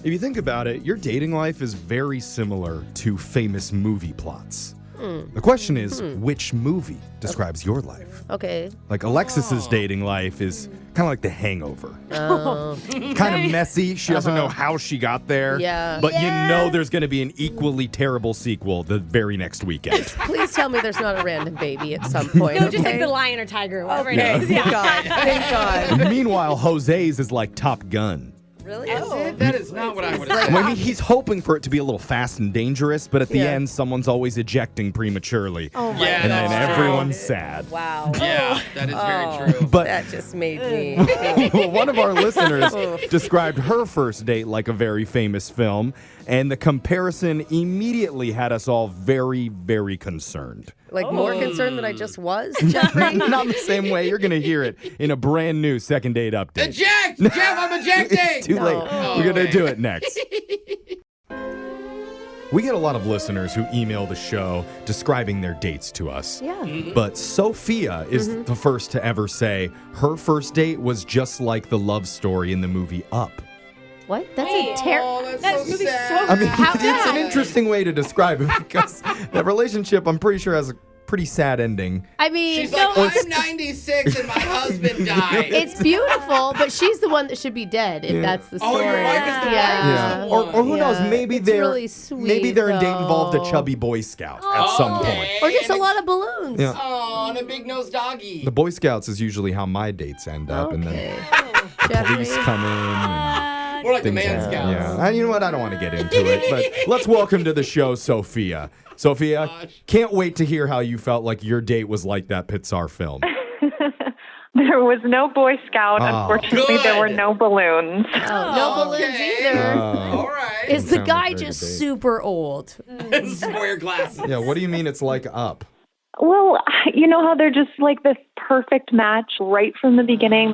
If you think about it, your dating life is very similar to famous movie plots. The question is, which movie describes your life? Okay. Like Alexis's dating life is kind of like The Hangover. Oh. Kind of messy. She doesn't know how she got there. Yeah. But you know there's going to be an equally terrible sequel the very next weekend. Please tell me there's not a random baby at some point. No, just like the lion or tiger or whatever it is. Thank God. Thank God. Meanwhile, Jose's is like Top Gun. Really? Is it? That is not what I would have said. I mean, he's hoping for it to be a little fast and dangerous, but at the Yeah. end, someone's always ejecting prematurely. Oh my Yeah, and then that's everyone's sad. Wow. Yeah, that is very true. But That just made me. one of our listeners described her first date like a very famous film, and the comparison immediately had us all very, very concerned. Like more concerned than I just was, Jeffrey? Not in the same way. You're going to hear it in a brand new second date update. Eject! Jeff, I'm ejecting! It's too late. No. We're going to Okay. do it next. We get a lot of listeners who email the show describing their dates to us. Yeah. But Sophia is the first to ever say her first date was just like the love story in the movie Up. What? That's Wait. a terrible. Oh, that's That so movie's sad. so I mean, How it's an sad? interesting way to describe it because that relationship, I'm pretty sure, has a pretty sad ending. I mean, She's no, like, it's, I'm 96 and my husband died. it's beautiful, but she's the one that should be dead if that's the Oh, story. your wife is the Yeah. wife? Or who knows, Yeah. maybe It's they're really sweet, maybe their date involved a though. chubby Boy Scout at some point. Okay. Or just a lot of balloons. Yeah. Oh, and a big nose doggy. The Boy Scouts is usually how my dates end up, and Okay. then Jeffrey. police come in. And More like the things man happen. scouts. Yeah, and you know what? I don't want to get into it, but let's welcome to the show, Sophia. Sophia, can't wait to hear how you felt like your date was like that Pixar film. There was no Boy Scout. Oh. Unfortunately, there were Good. no balloons. Oh, no balloons Okay. either. All right. Is the Sounds guy like a just very good date. super old? Square glasses. Yeah, what do you mean it's like Up? Well, you know how they're just like this perfect match right from the beginning?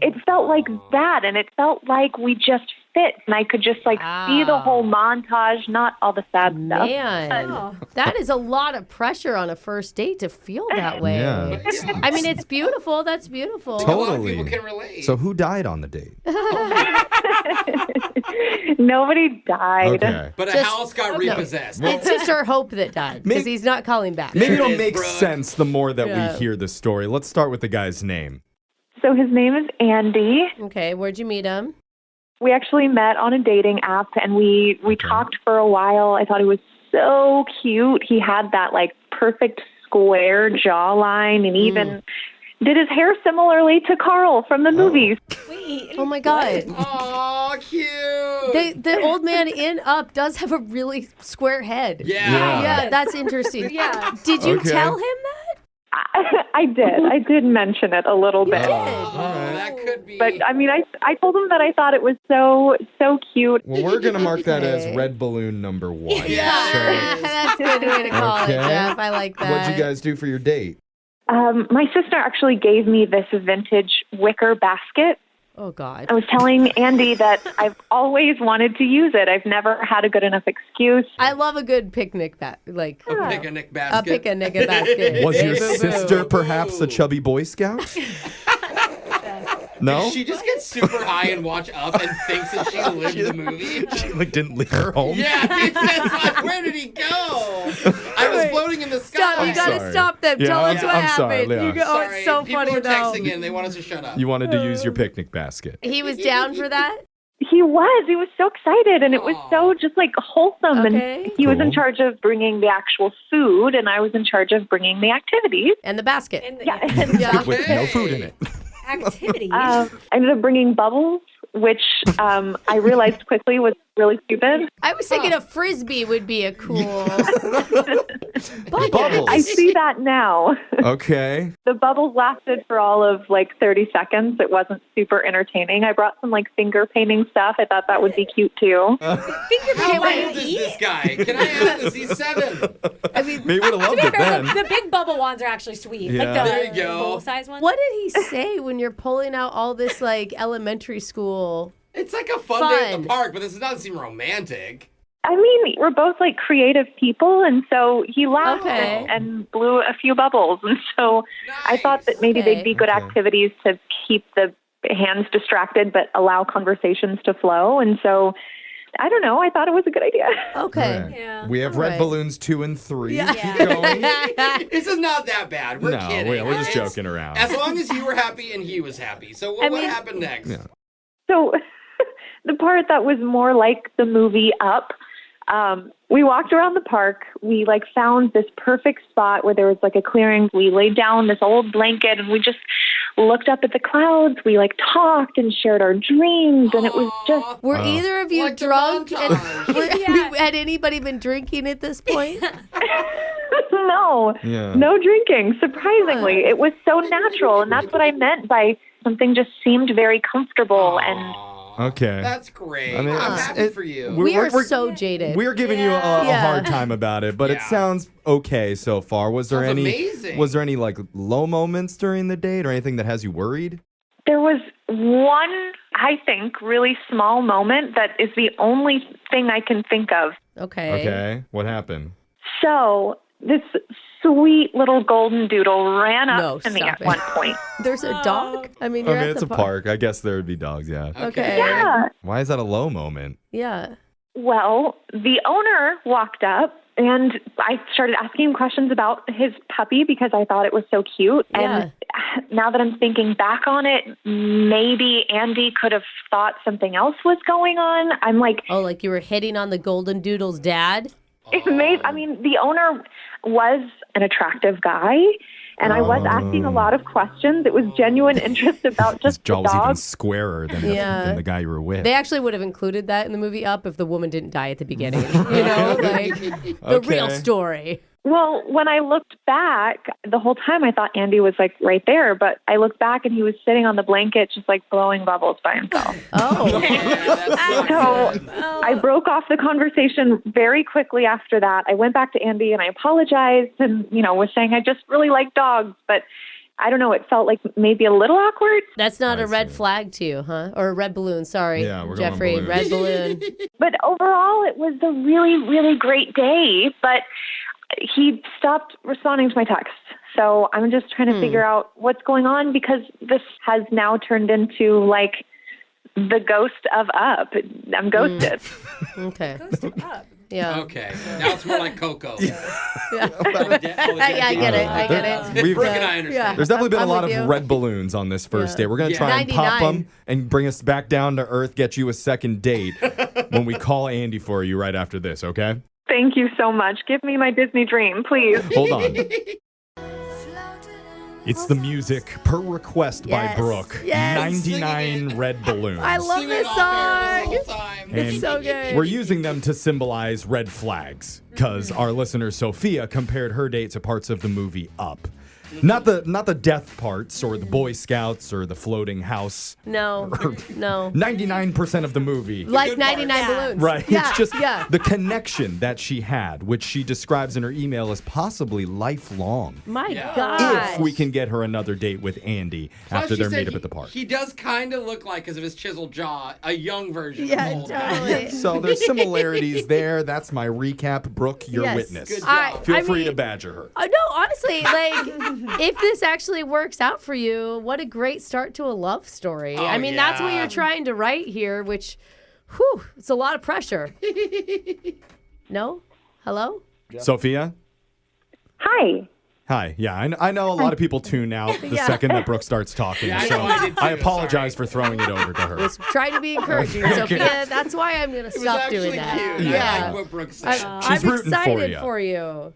It felt like that, and it felt like we just fit, and I could just like see the whole montage, not all the sad stuff. Man, that is a lot of pressure on a first date to feel that way. Yeah. I mean, it's beautiful. That's beautiful. A lot of Totally. people can relate. So who died on the date? Nobody died. Okay. but a Just- house got repossessed. It's just our hope that died because Maybe- he's not calling back. Maybe There it it'll is, make Brooke. sense the more that Yeah. we hear the story. Let's start with the guy's name. So his name is Andy. Okay, where'd you meet him? We actually met on a dating app, and we talked for a while. I thought he was so cute. He had that like perfect square jawline, and even did his hair similarly to Carl from the movies. Wait. Oh my God. Aw, cute. The old man in Up does have a really square head. Yeah. Yeah, that's interesting. Yeah. Did you Okay. tell him that? I did. I did mention it a little bit. Oh, that could be. But I mean, I told him that I thought it was so cute. Well, we're going to mark that as Okay. red balloon number 1. Yeah. That's a good way to call Okay. it, Jeff. I like that. What'd you guys do for your date? My sister actually gave me this vintage wicker basket. Oh, God. I was telling Andy that I've always wanted to use it. I've never had a good enough excuse. I love a good picnic Picnic a basket. picnic basket. Was your Boo-boo. sister perhaps a chubby Boy Scout? No? She just gets super high and watch Up and thinks that she lived the movie. She like didn't leave her home? Yeah, it's like, where did he go? I was floating in the sky. Stop, you I'm gotta sorry. stop them. Yeah, Tell us I'm- what I'm sorry, happened. yeah. You go, oh, Sorry, it's so people funny, are though. texting in. They want us to shut up. You wanted to use your picnic basket. He was down for that? He was so excited, and it was so just like wholesome. Okay. And he was in Cool. charge of bringing the actual food, and I was in charge of bringing the activities. And the basket. And the Yeah. With no food in it. activity. I ended up bringing bubbles, which I realized quickly was really stupid. I was thinking a frisbee would be a cool. Bubbles. I see that now. Okay. The bubbles lasted for all of like 30 seconds. It wasn't super entertaining. I brought some like finger painting stuff. I thought that would be cute too. How old is this guy? Can I ask this? He's 7. I mean, Maybe would have loved To it be fair, then. the big bubble ones are actually sweet. Yeah. Like the There you go. full-size ones. what did he say when you're pulling out all this like elementary school? It's like a fun day at Fun. the park, but this doesn't seem romantic. I mean, we're both like creative people, and so he laughed Okay. and blew a few bubbles. And so I thought that maybe Okay. they'd be good Okay. activities to keep the hands distracted but allow conversations to flow. And so I don't know. I thought it was a good idea. Okay. Right. Yeah. We have All red right. balloons 2 and 3. Yeah. Keep going. This is not that bad. We're No, kidding. we're just It's- joking around. As long as you were happy and he was happy. So what mean- happened next? Yeah. So the part that was more like the movie Up, we walked around the park. We like found this perfect spot where there was like a clearing. We laid down this old blanket and we just looked up at the clouds. We like talked and shared our dreams, and it was just Were either of you Like the drunk? montage. Had anybody been drinking at this point? no, Yeah. no drinking. Surprisingly, it was so natural, and that's what I meant by something just seemed very comfortable and. Aw, Okay. That's great. I mean, I'm it's- happy it- for you. We are we're- so jaded. We're giving you a Yeah. hard time about it, but it Yeah. sounds okay so far. Was there Sounds any amazing. Was there any like low moments during the date or anything that has you worried? There was one, I think, really small moment that is the only thing I can think of. Okay. Okay. What happened? So this sweet little golden doodle ran up No, to me stop at it. one point. There's a dog? I mean, you're I mean, at it's the a park. I guess there would be dogs, yeah. Okay. Yeah. Why is that a low moment? Yeah. Well, the owner walked up and I started asking him questions about his puppy because I thought it was so cute. And now that I'm thinking back on it, maybe Andy could have thought something else was going on. I'm like, Oh, like you were hitting on the golden doodle's dad? I mean, the owner was an attractive guy, and I was asking a lot of questions. It was genuine interest about His just jaw the was even dog. squarer than, Yeah. than the guy you were with. They actually would have included that in the movie Up if the woman didn't die at the beginning. You know, like the real Okay. story. Well, when I looked back, the whole time I thought Andy was like right there, but I looked back and he was sitting on the blanket just like blowing bubbles by himself. Oh. Yeah, that's not So good. I broke off the conversation very quickly after that. I went back to Andy and I apologized and, was saying I just really like dogs, but I don't know, it felt like maybe a little awkward. That's not I a red see. flag to you, huh? Or a red balloon, sorry. Yeah, we're going Jeffrey, balloon. red balloon. But overall, it was a really, really great day, but he stopped responding to my texts. So I'm just trying to figure out what's going on because this has now turned into like the ghost of Up. I'm ghosted. Okay. Ghosted up. Yeah. Okay. Now it's more like Coco. Yeah, Yeah, I get it. I get it. We've- Brooke and I understand. Yeah. There's definitely been I'm a lot with of you. red balloons on this first Yeah. date. We're going to Yeah. try and pop 99. them and bring us back down to earth, get you a second date when we call Andy for you right after this, okay? Thank you so much. Give me my Disney dream, please. Hold on. It's the music per request by Yes. Brooke. Yes. 99 red balloons. I love Sing it this off there song. the whole time. And It's so good. We're using them to symbolize red flags because our listener Sophia compared her date to parts of the movie Up. Not the death parts or the Boy Scouts or the floating house. No. No. 99% of the movie. Like good part. 99 Yeah. balloons. Right. Yeah. It's just yeah. the connection that she had, which she describes in her email as possibly lifelong. My Yeah. God. If we can get her another date with Andy Plus, after she they're said made up at the park. He does kind of look like, because of his chiseled jaw, a young version Yeah, of the old guy. totally. So there's similarities there. That's my recap. Brooke, your Yes. witness. Good I- Feel I free mean- to badger her. No, honestly, like, if this actually works out for you, what a great start to a love story. Oh, I mean, that's what yeah. you're trying to write here, which, whew, it's a lot of pressure. No? Hello? Sophia? Hi. Hi. Yeah, I know a lot of people tune out the Yeah. second that Brooke starts talking. Yeah, I so know I did too, apologize sorry. for throwing it over to her. Was trying to be encouraging, Sophia. That's why I'm going to It was stop actually doing that. cute. I Yeah. like what Brooke said. She's I'm rooting for excited ya. for you.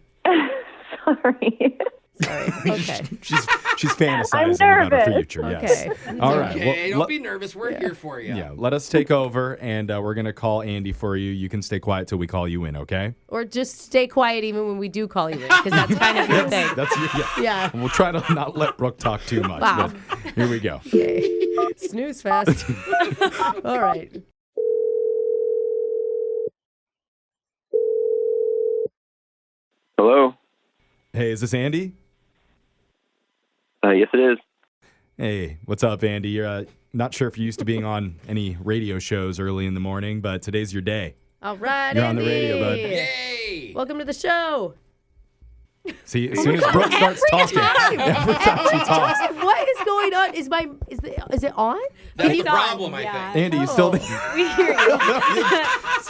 Sorry. Sorry. Okay. She's fantasizing about her nervous. future. Yes. Okay. All right. Okay, well, don't be nervous. We're here for you. yeah, let us take over, and we're going to call Andy for you. You can stay quiet till we call you in, okay? Or just stay quiet even when we do call you in, because that's kind of your thing. That's yeah. Yeah. We'll try to not let Brooke talk too much. Wow. But here we go. Okay. Snooze fest. All right. Hello. Hey, is this Andy? Yes, it is. Hey, what's up, Andy? You're not sure if you're used to being on any radio shows early in the morning, but today's your day. All right, You're on the Andy. radio, bud. Yay! Welcome to the show. See, as soon as Brooke starts talking, every time she talks, What is going on? Is it on? That's It's the on, problem, I yeah. think. Andy, you still Oh. We hear you.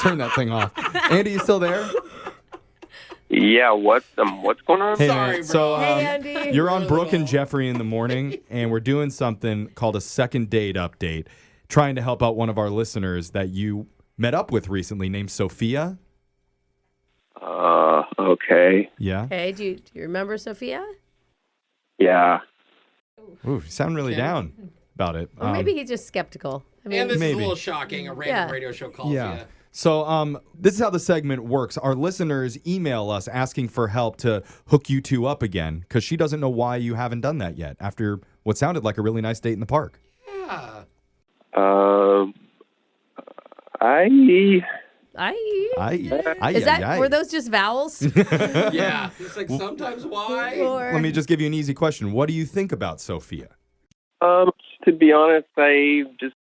turn that thing off. Andy, you still there? Yeah, what's going on? Hey, Sorry, man. bro. So Hey, Andy. you're on Brooke and Jeffrey in the morning, and we're doing something called a second date update, trying to help out one of our listeners that you met up with recently named Sophia. Okay. Yeah. Hey, do you remember Sophia? Yeah. Ooh, you sound really down about it. Or maybe he's just skeptical. I mean, And this is Maybe. a little shocking. A random Yeah. radio show calls Yeah. you. So this is how the segment works. Our listeners email us asking for help to hook you two up again because she doesn't know why you haven't done that yet after what sounded like a really nice date in the park. Yeah. Is that were those just vowels? Yeah. It's like sometimes why? Or Let me just give you an easy question. What do you think about Sophia? To be honest, I just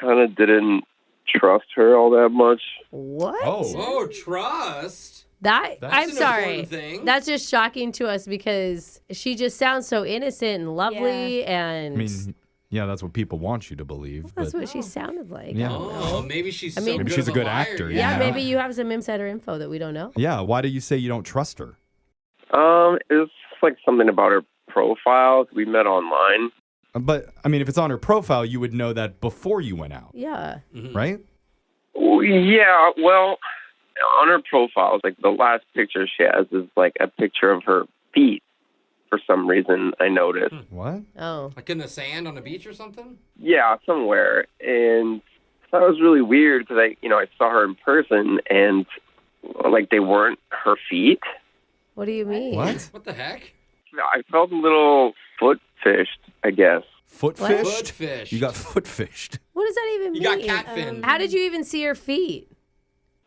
kind of didn't trust her all that much. what? Oh, trust. That That's I'm an sorry. important thing. That's just shocking to us because she just sounds so innocent and lovely, and I mean, yeah, that's what people want you to believe. that's But what she sounded like. Yeah. Oh, maybe she's I mean- so Maybe good she's of a good liar, actor, Yeah, you know? maybe you have some insider info that we don't know. yeah, why do you say you don't trust her? It's like something about her profile. We met online. But, I mean, if it's on her profile, you would know that before you went out, Yeah. right? Yeah, well, on her profile, like the last picture she has is like a picture of her feet. For some reason, I noticed. What? Oh. Like in the sand on the beach or something? Yeah, somewhere, and that was really weird because I saw her in person, and like they weren't her feet. What do you mean? What? What the heck? I felt a little foot fished, I guess. Foot What? fished? Foot fish. You got foot fished. What does that even You mean? got catfin. How did you even see her feet?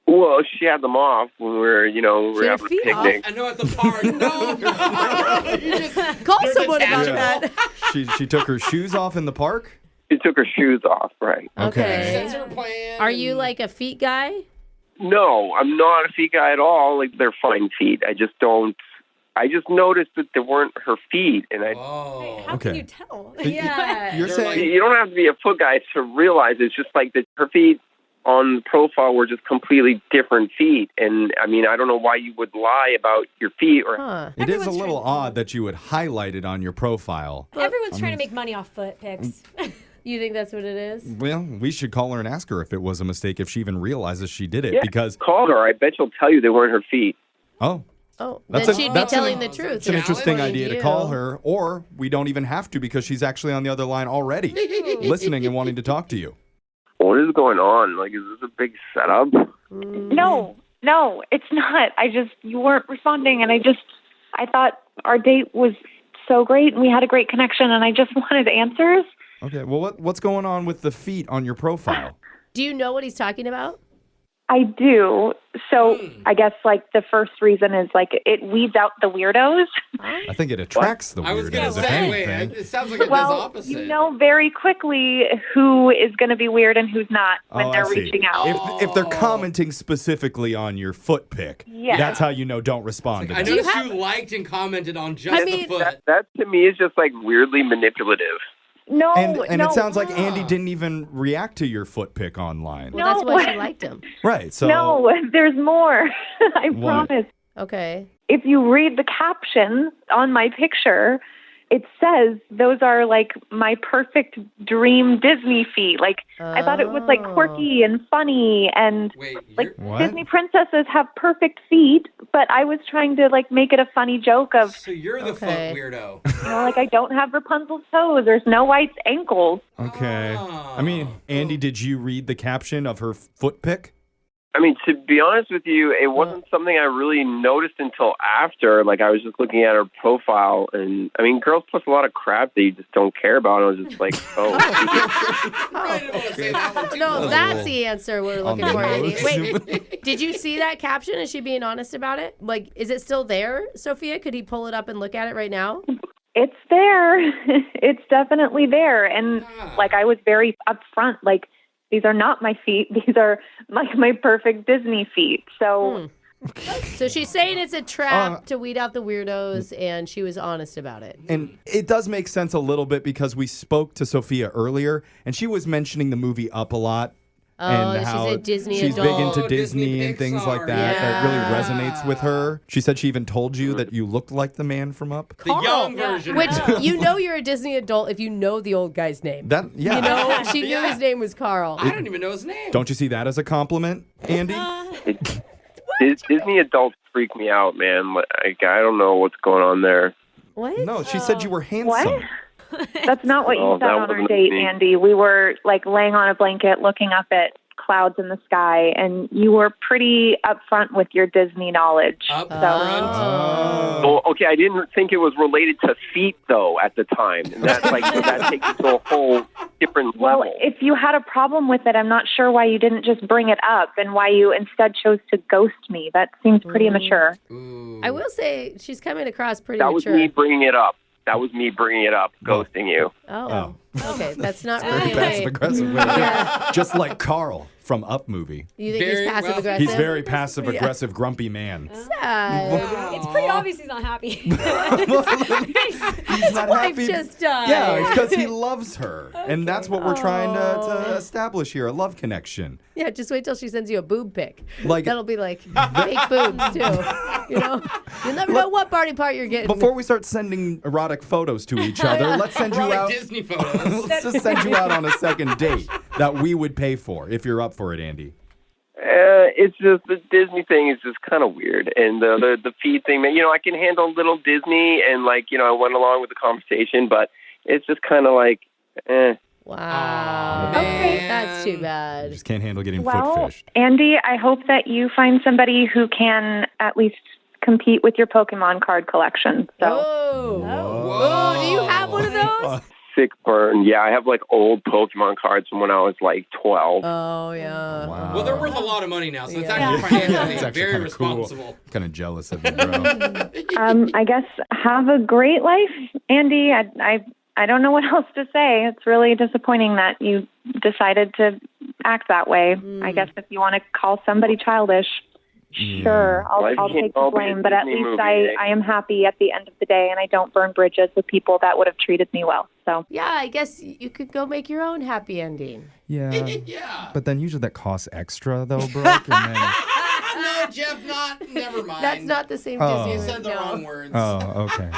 Well, she had them off when we were, She had her having a feet off? picnic. I know at the park. No. You just- Call They're someone about detachable. that. She took her shoes off in the park? She took her shoes off, right? Okay. Sends her plan. Are you like a feet guy? No, I'm not a feet guy at all. Like, they're fine feet. I just noticed that they weren't her feet, and Oh. How Okay. can you tell? Yeah. You're They're saying... you don't have to be a foot guy to realize it's just like that her feet on the profile were just completely different feet. And I mean, I don't know why you would lie about your feet or Huh. It is a Everyone's little trying to- odd that you would highlight it on your profile. Everyone's trying to make money off foot pics. You think that's what it is? Well, we should call her and ask her if it was a mistake, if she even realizes she did it. Yeah, Because, call her. I bet she'll tell you they weren't her feet. oh, Oh, That's then a- she'd be that's an- telling the that's truth. it's an Challenge interesting according idea to you. call her, or we don't even have to because she's actually on the other line already, listening and wanting to talk to you. What is going on? Like, is this a big setup? No, it's not. You weren't responding, and I thought our date was so great, and we had a great connection, and I just wanted answers. Okay, well, what's going on with the feet on your profile? Do you know what he's talking about? I do. So I guess like the first reason is like it weeds out the weirdos. I think it attracts the I was going weirdos, to if say, wait, anything. it sounds like it does Well, opposite. you know very quickly who is going to be weird and who's not when Oh, I they're see. reaching out. If they're commenting specifically on your foot pic, Yes. that's how you know don't respond to I them. noticed you liked and commented on just the foot. That to me is just like weirdly manipulative. No, And no. it sounds like Andy didn't even react to your foot pic online. Well, that's No. why she liked him. Right, so... No, there's more. I What? promise. Okay. If you read the caption on my picture, it says those are like my perfect dream Disney feet. Like I thought it was like quirky and funny and Wait, like What? Disney princesses have perfect feet, but I was trying to like make it a funny joke of, so you're the Okay. foot weirdo. like I don't have Rapunzel's toes or Snow White's ankles. Okay. I mean, Andy, did you read the caption of her foot pic? I mean, to be honest with you, it wasn't something I really noticed until after. Like, I was just looking at her profile, and I mean, girls post a lot of crap that you just don't care about. And I was just like, oh. I didn't want to say that one too No, much. that's the answer we're looking On the for, Andy. nose. Wait, did you see that caption? Is she being honest about it? Like, is it still there, Sophia? Could he pull it up and look at it right now? It's there. It's definitely there. And like I was very upfront, like these are not my feet. These are like my perfect Disney feet. So So she's saying it's a trap to weed out the weirdos, and she was honest about it. And it does make sense a little bit because we spoke to Sophia earlier, and she was mentioning the movie Up a lot. Oh, she's a Disney she's adult. big into Oh, Disney Disney, and things like Pixar. that. That really Yeah. resonates with her. She said she even told you that you looked like the man from Up. The young version. Which you know you're a Disney adult if you know the old guy's name. Yeah. You know, she knew Yeah. his name was Carl. I don't even know his name. Don't you see that as a compliment, Andy? Disney adults freak me out, man. Like, I don't know what's going on there. What? No, she said you were handsome. What? That's not what Oh, you said that on our wasn't date, me. Andy. We were like laying on a blanket looking up at clouds in the sky, and you were pretty upfront with your Disney knowledge. Up So front. Well, okay, I didn't think it was related to feet though at the time, and that's like that takes it to a whole different Well, level. if you had a problem with it, I'm not sure why you didn't just bring it up and why you instead chose to ghost me. That seems pretty immature. Ooh. I will say she's coming across pretty That was mature. me bringing it up. That was me bringing it up, ghosting you. Oh. Okay. That's not Very really a passive way. aggressive way to do it. Just like Carl from Up movie. You think Very he's passive well- aggressive? He's very passive aggressive, grumpy man. Sad. It's pretty obvious he's not happy. He's not Wife happy. just died. Yeah, because he loves her. And that's what we're trying to establish here, a love connection. Yeah, just wait till she sends you a boob pic. Like- That'll be like fake boobs too. You know, you'll never know what body part you're getting. Before we start sending erotic photos to each other, let's send you Probably out. Disney photos. Let's just send you out on a second date that we would pay for if you're up for it, Andy. It's just the Disney thing is just kind of weird, and the feed thing, man. You know, I can handle little Disney, and like I went along with the conversation, but it's just kind of like, Wow. Okay. That's too bad. Just can't handle getting Well, foot fished. Andy, I hope that you find somebody who can at least compete with your Pokemon card collection. So. Oh. Whoa. Do you have one of those? sick burn. Yeah, I have like old Pokemon cards from when I was like 12. Oh, yeah. Wow. Well, they're worth a lot of money now, so it's Yeah. actually Yeah, financially it's actually very kinda cool. responsible. Kind of jealous of you, bro. I guess have a great life, Andy. I don't know what else to say. It's really disappointing that you decided to act that way. I guess if you want to call somebody childish, sure, Life I'll can't take the all be a blame. But at Disney least movie, eh? I am happy at the end of the day, and I don't burn bridges with people that would have treated me well. So Yeah, I guess you could go make your own happy ending. Yeah. Yeah. But then usually that costs extra, though, Brooke. And then, No, Jeff, never mind. That's not the same Oh. Disney You movie. said the no. wrong words. oh, okay.